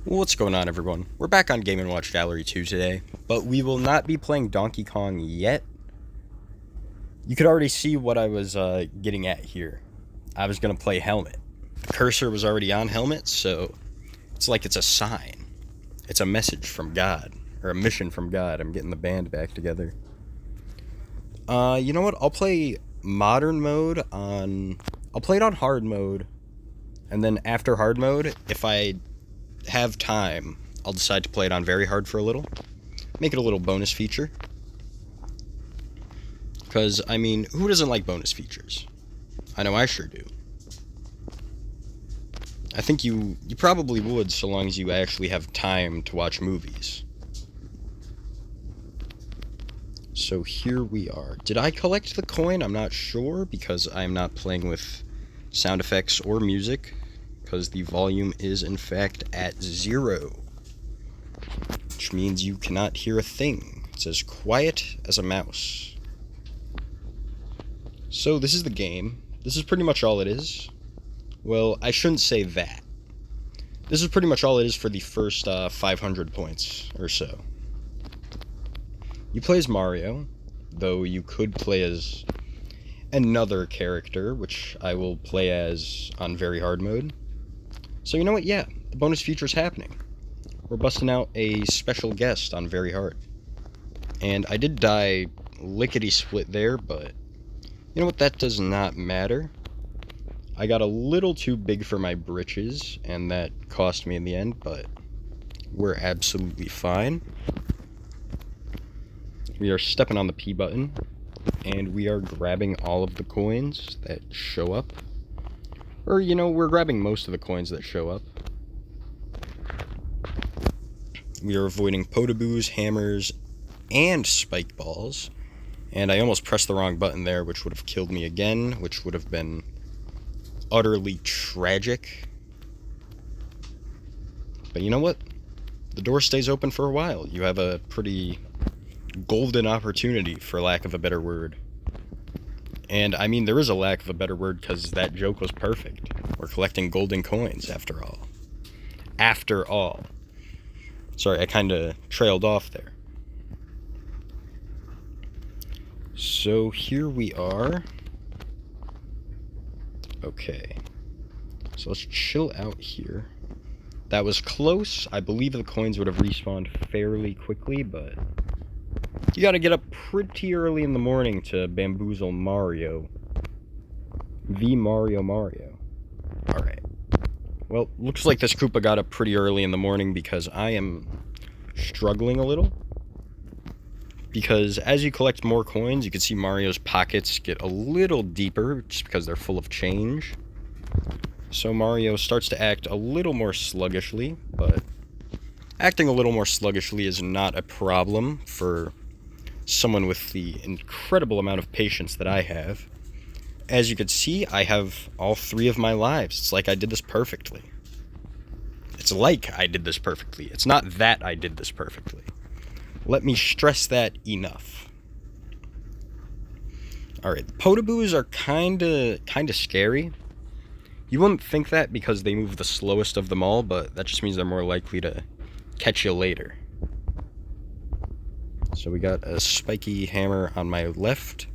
What's going on, everyone? We're back on Game & Watch Gallery 2 today, but we will not be playing Donkey Kong yet. You could already see what I was getting at here. I was going to play Helmet. The cursor was already on Helmet, so it's like it's a sign. It's a message from God, or a mission from God. I'm getting the band back together. You know what? I'll play Modern mode on... I'll play it on Hard mode, and then after Hard mode, if I have time, I'll decide to play it on Very Hard for a little. Make it a little bonus feature. Because, I mean, who doesn't like bonus features? I know I sure do. I think you probably would, so long as you actually have time to watch movies. So here we are. Did I collect the coin? I'm not sure, because I'm not playing with sound effects or music, because the volume is in fact at 0. Which means you cannot hear a thing. It's as quiet as a mouse. So this is the game. This is pretty much all it is. Well, I shouldn't say that. This is pretty much all it is for the first 500 points or so. You play as Mario, though you could play as another character, which I will play as on Very Hard mode. So you know what? Yeah, the bonus feature is happening. We're busting out a special guest on Very Hard. And I did die lickety-split there, but you know what? That does not matter. I got a little too big for my britches, and that cost me in the end, but we're absolutely fine. We are stepping on the P button, and we are grabbing all of the coins that show up. Or, you know, we're grabbing most of the coins that show up. We are avoiding potaboos, hammers, and spike balls. And I almost pressed the wrong button there, which would have killed me again, which would have been utterly tragic. But you know what? The door stays open for a while. You have a pretty golden opportunity, for lack of a better word. And I mean, there is a lack of a better word, because that joke was perfect. We're collecting golden coins, after all. After all. Sorry, I kind of trailed off there. So here we are. Okay. So let's chill out here. That was close. I believe the coins would have respawned fairly quickly, but you gotta get up pretty early in the morning to bamboozle Mario. Mario. Alright. Well, looks like this Koopa got up pretty early in the morning, because I am struggling a little. Because as you collect more coins, you can see Mario's pockets get a little deeper, just because they're full of change. So Mario starts to act a little more sluggishly, but acting a little more sluggishly is not a problem for someone with the incredible amount of patience that I have. As you can see, I have all 3 of my lives. It's like I did this perfectly. It's like I did this perfectly. It's not that I did this perfectly. Let me stress that enough. Alright, the potaboos are kinda scary. You wouldn't think that because they move the slowest of them all, but that just means they're more likely to catch you later. So we got a spiky hammer on my left.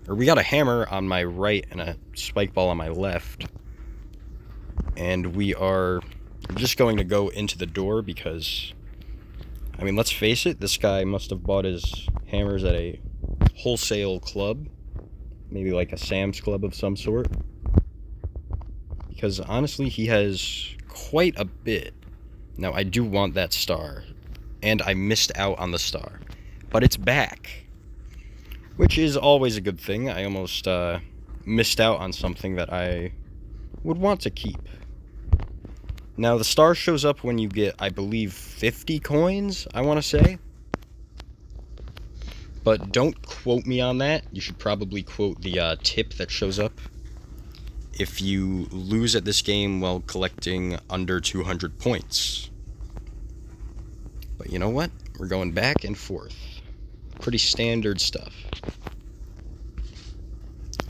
Or we got a hammer on my right and a spike ball on my left. And we are just going to go into the door because, I mean, let's face it, this guy must have bought his hammers at a wholesale club. Maybe like a Sam's Club of some sort. Because honestly, he has quite a bit. Now, I do want that star. And I missed out on the star. But it's back. Which is always a good thing. I almost missed out on something that I would want to keep. Now, the star shows up when you get, I believe, 50 coins, I want to say. But don't quote me on that. You should probably quote the tip that shows up if you lose at this game while collecting under 200 points. But you know what? We're going back and forth. Pretty standard stuff.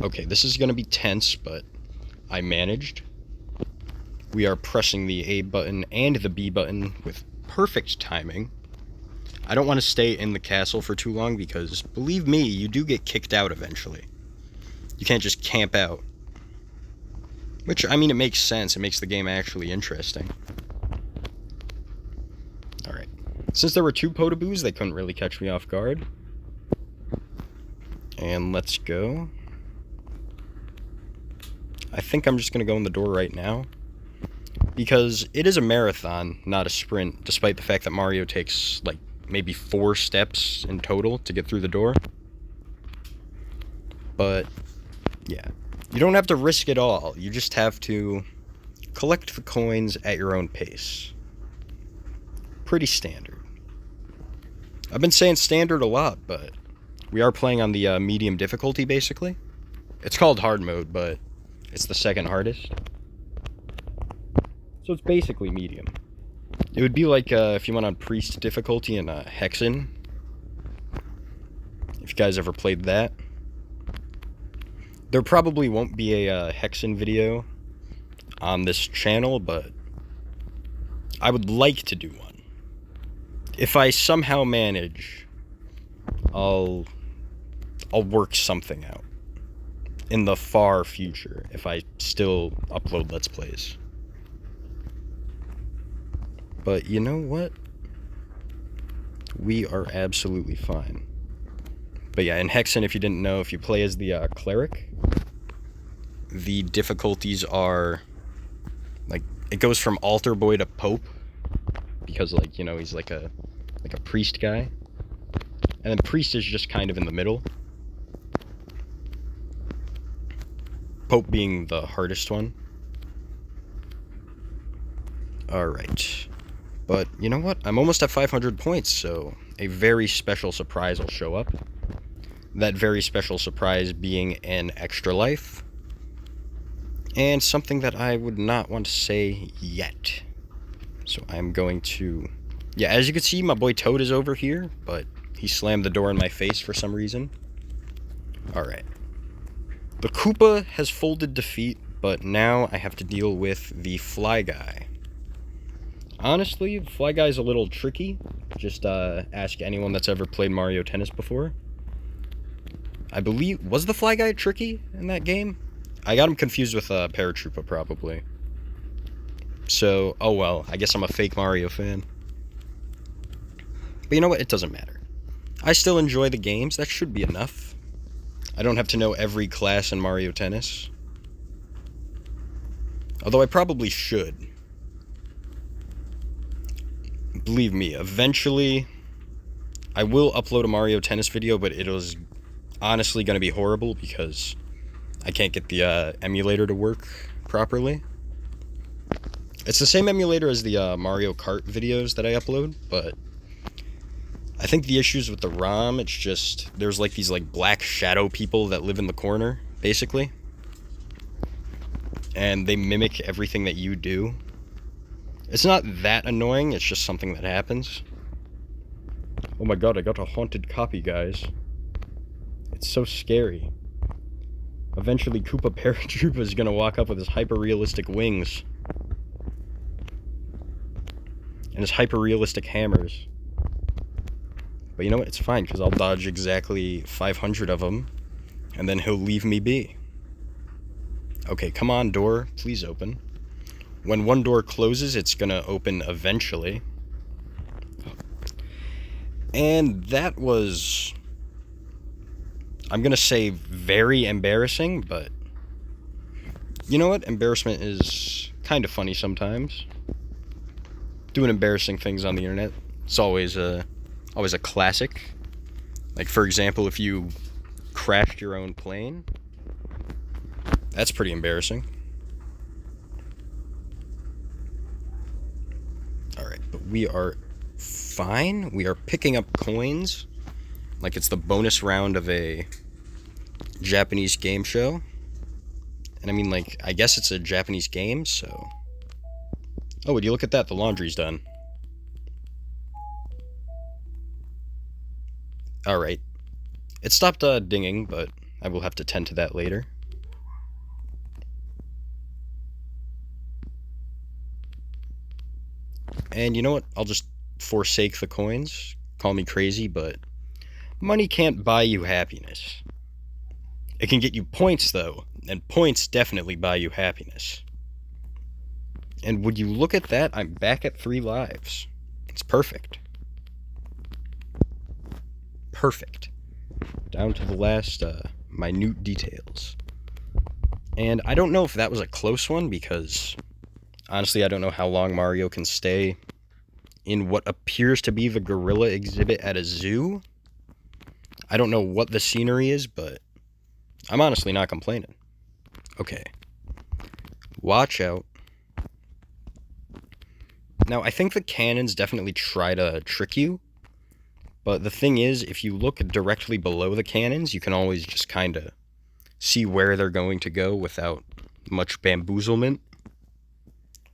Okay, this is going to be tense, but I managed. We are pressing the A button and the B button with perfect timing. I don't want to stay in the castle for too long because, believe me, you do get kicked out eventually. You can't just camp out. Which, I mean, it makes sense. It makes the game actually interesting. Alright. Since there were 2 Potaboos, they couldn't really catch me off guard. And let's go. I think I'm just going to go in the door right now. Because it is a marathon, not a sprint, despite the fact that Mario takes, like, maybe 4 steps in total to get through the door. But, yeah. You don't have to risk it all. You just have to collect the coins at your own pace. Pretty standard. I've been saying standard a lot, but we are playing on the medium difficulty, basically. It's called hard mode, but it's the second hardest. So it's basically medium. It would be like if you went on priest difficulty in Hexen. If you guys ever played that. There probably won't be a Hexen video on this channel, but I would like to do one. If I somehow manage, I'll work something out in the far future if I still upload Let's Plays. But you know what? We are absolutely fine. But yeah, in Hexen, if you didn't know, if you play as the cleric, the difficulties are, like, it goes from altar boy to pope, because, like, you know, he's like a priest guy. And then priest is just kind of in the middle. Pope being the hardest one. Alright. But, you know what? I'm almost at 500 points, so a very special surprise will show up. That very special surprise being an extra life. And something that I would not want to say yet. So I'm going to... Yeah, as you can see, my boy Toad is over here, but he slammed the door in my face for some reason. Alright. The Koopa has folded defeat, but now I have to deal with the Fly Guy. Honestly, the Fly Guy's a little tricky. Just ask anyone that's ever played Mario Tennis before. I believe... Was the Fly Guy tricky in that game? I got him confused with Paratroopa, probably. So, oh well, I guess I'm a fake Mario fan. But you know what? It doesn't matter. I still enjoy the games. That should be enough. I don't have to know every class in Mario Tennis. Although I probably should. Believe me, eventually I will upload a Mario Tennis video, but it was honestly going to be horrible because I can't get the emulator to work properly. It's the same emulator as the Mario Kart videos that I upload, but I think the issues with the ROM, it's just, there's like these like black shadow people that live in the corner, basically. And they mimic everything that you do. It's not that annoying, it's just something that happens. Oh my god, I got a haunted copy, guys. It's so scary. Eventually, Koopa Paratroopa is gonna walk up with his hyper-realistic wings. And his hyper-realistic hammers. But you know what? It's fine, because I'll dodge exactly 500 of them, and then he'll leave me be. Okay, come on, door. Please open. When one door closes, it's gonna open eventually. And that was... I'm gonna say very embarrassing, but... You know what? Embarrassment is kind of funny sometimes. Doing embarrassing things on the internet. It's always a classic. Like, for example, if you crashed your own plane. That's pretty embarrassing. Alright, but we are fine. We are picking up coins. Like it's the bonus round of a Japanese game show. And I mean, like, I guess it's a Japanese game, so... Oh, would you look at that? The laundry's done. Alright. It stopped dinging, but I will have to tend to that later. And you know what? I'll just forsake the coins. Call me crazy, but money can't buy you happiness. It can get you points, though, and points definitely buy you happiness. And would you look at that, I'm back at 3 lives. It's perfect. Perfect. Down to the last minute details. And I don't know if that was a close one, because honestly I don't know how long Mario can stay in what appears to be the gorilla exhibit at a zoo. I don't know what the scenery is, but I'm honestly not complaining. Okay. Watch out. Now, I think the cannons definitely try to trick you, but the thing is, if you look directly below the cannons, you can always just kind of see where they're going to go without much bamboozlement,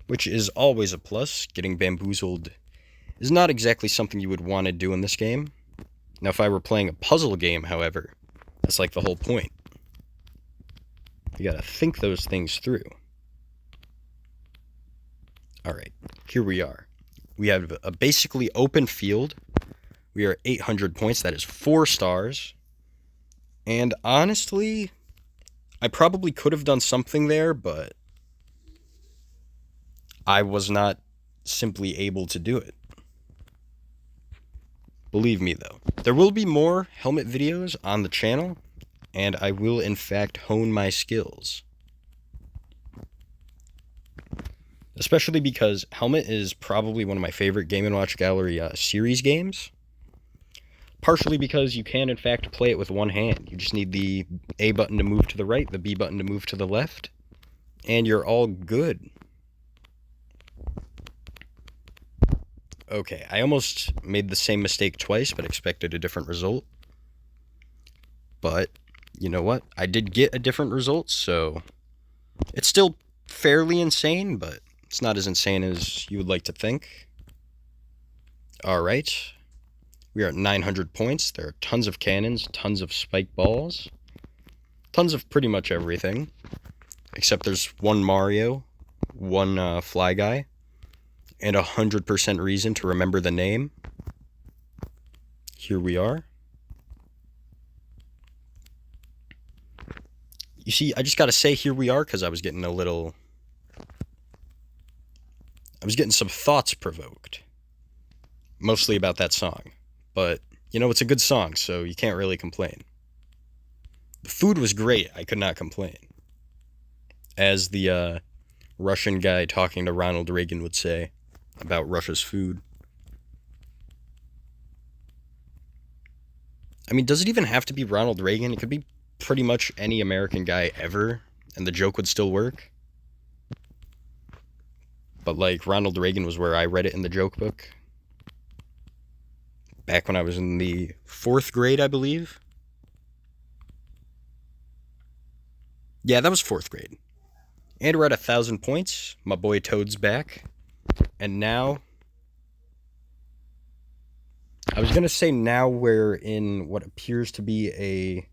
which is always a plus. Getting bamboozled is not exactly something you would want to do in this game. Now, if I were playing a puzzle game, however, that's like the whole point. You gotta think those things through. Alright, here we are. We have a basically open field. We are at 800 points. That is 4 stars. And honestly, I probably could have done something there, but I was not simply able to do it. Believe me, though. There will be more helmet videos on the channel, and I will, in fact, hone my skills. Especially because Helmet is probably one of my favorite Game & Watch Gallery series games. Partially because you can, in fact, play it with one hand. You just need the A button to move to the right, the B button to move to the left, and you're all good. Okay, I almost made the same mistake twice, but expected a different result. But, you know what? I did get a different result, so it's still fairly insane, but it's not as insane as you would like to think. Alright. We are at 900 points. There are tons of cannons, tons of spike balls, tons of pretty much everything. Except there's one Mario, one Fly Guy, and 100% reason to remember the name. Here we are. You see, I just gotta say here we are because I was getting some thoughts provoked. Mostly about that song. But, you know, it's a good song, so you can't really complain. The food was great. I could not complain. As the Russian guy talking to Ronald Reagan would say about Russia's food. I mean, does it even have to be Ronald Reagan? It could be pretty much any American guy ever, and the joke would still work. But, like, Ronald Reagan was where I read it in the joke book. Back when I was in the 4th grade, I believe. Yeah, that was 4th grade. And we're at 1,000 points. My boy Toad's back. And now, I was going to say now we're in what appears to be a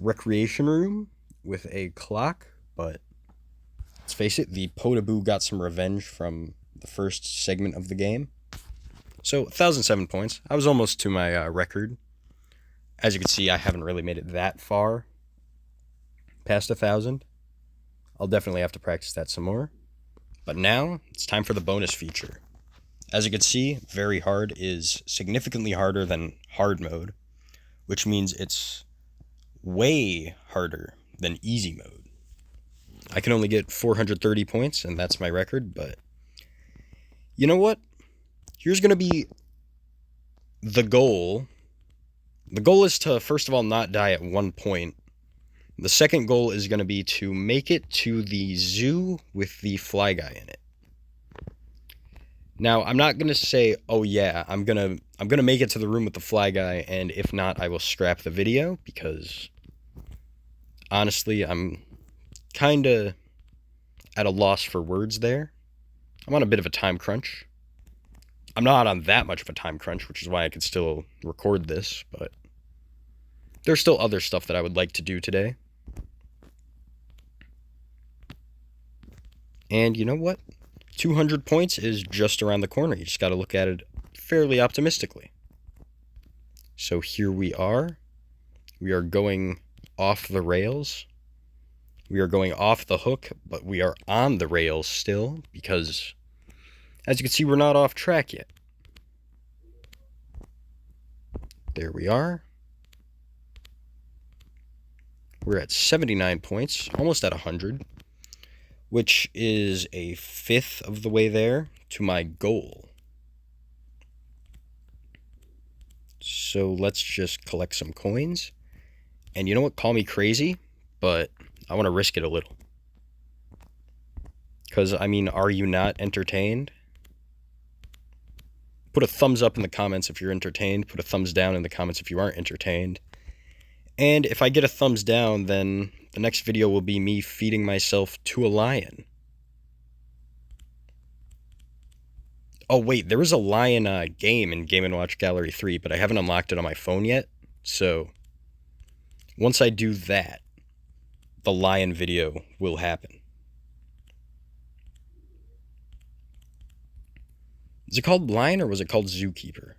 recreation room with a clock, but let's face it, the Potaboo got some revenge from the first segment of the game. So, 1,007 points. I was almost to my record. As you can see, I haven't really made it that far past 1,000. I'll definitely have to practice that some more. But now, it's time for the bonus feature. As you can see, very hard is significantly harder than hard mode, which means it's way harder than easy mode. I can only get 430 points, and that's my record, but you know what? Here's going to be the goal. The goal is to, first of all, not die at one point. The second goal is going to be to make it to the zoo with the Fly Guy in it. Now, I'm not going to say, oh yeah, I'm going to make it to the room with the Fly Guy, and if not, I will scrap the video, because honestly, I'm kind of at a loss for words there. I'm on a bit of a time crunch. I'm not on that much of a time crunch, which is why I can still record this, but there's still other stuff that I would like to do today. And you know what? 200 points is just around the corner. You just got to look at it fairly optimistically. So here we are. We are going off the rails. We are going off the hook, but we are on the rails still because, as you can see, we're not off track yet. There we are. We're at 79 points, almost at 100, which is a fifth of the way there to my goal. So let's just collect some coins. And you know what? Call me crazy, but I want to risk it a little. Because, I mean, are you not entertained? Put a thumbs up in the comments if you're entertained. Put a thumbs down in the comments if you aren't entertained. And if I get a thumbs down, then the next video will be me feeding myself to a lion. Oh, wait, there is a lion game in Game & Watch Gallery 3, but I haven't unlocked it on my phone yet. So, once I do that, the lion video will happen. Is it called Lion or was it called Zookeeper?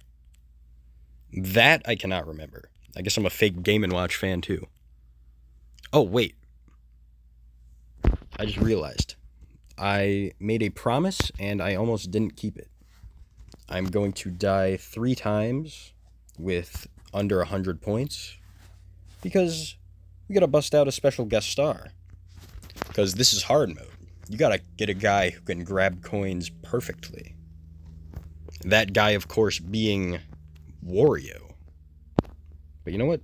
That I cannot remember. I guess I'm a fake Game & Watch fan too. Oh, wait. I just realized. I made a promise and I almost didn't keep it. I'm going to die 3 times with under 100 points because we gotta bust out a special guest star. Because this is hard mode. You gotta get a guy who can grab coins perfectly. That guy, of course, being Wario. But you know what?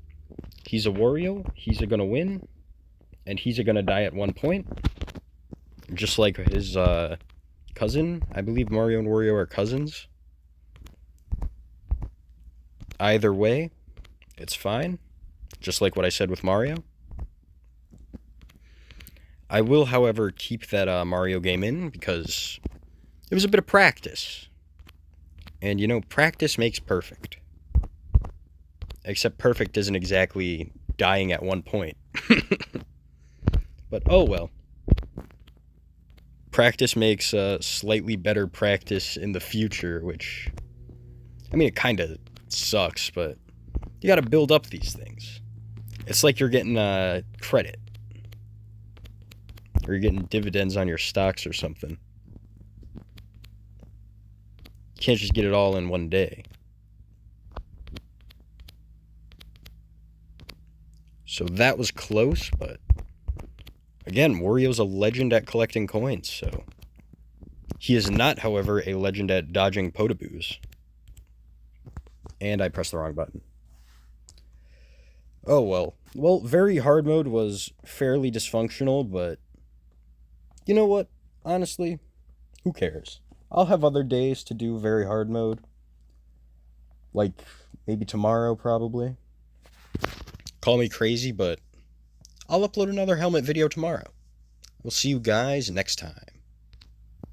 He's a Wario, he's gonna win, and he's gonna die at 1 point. Just like his cousin. I believe Mario and Wario are cousins. Either way, it's fine. Just like what I said with Mario. I will, however, keep that Mario game in because it was a bit of practice. And, you know, practice makes perfect. Except perfect isn't exactly dying at 1 point. But, oh well. Practice makes slightly better practice in the future, which, I mean, it kind of sucks, but you got to build up these things. It's like you're getting credit. Or you're getting dividends on your stocks or something. You can't just get it all in one day. So that was close, but again, Wario's a legend at collecting coins, so he is not, however, a legend at dodging potaboos. And I pressed the wrong button. Oh well. Well, very hard mode was fairly dysfunctional, but you know what? Honestly, who cares? I'll have other days to do very hard mode. Like, maybe tomorrow, probably. Call me crazy, but I'll upload another helmet video tomorrow. We'll see you guys next time.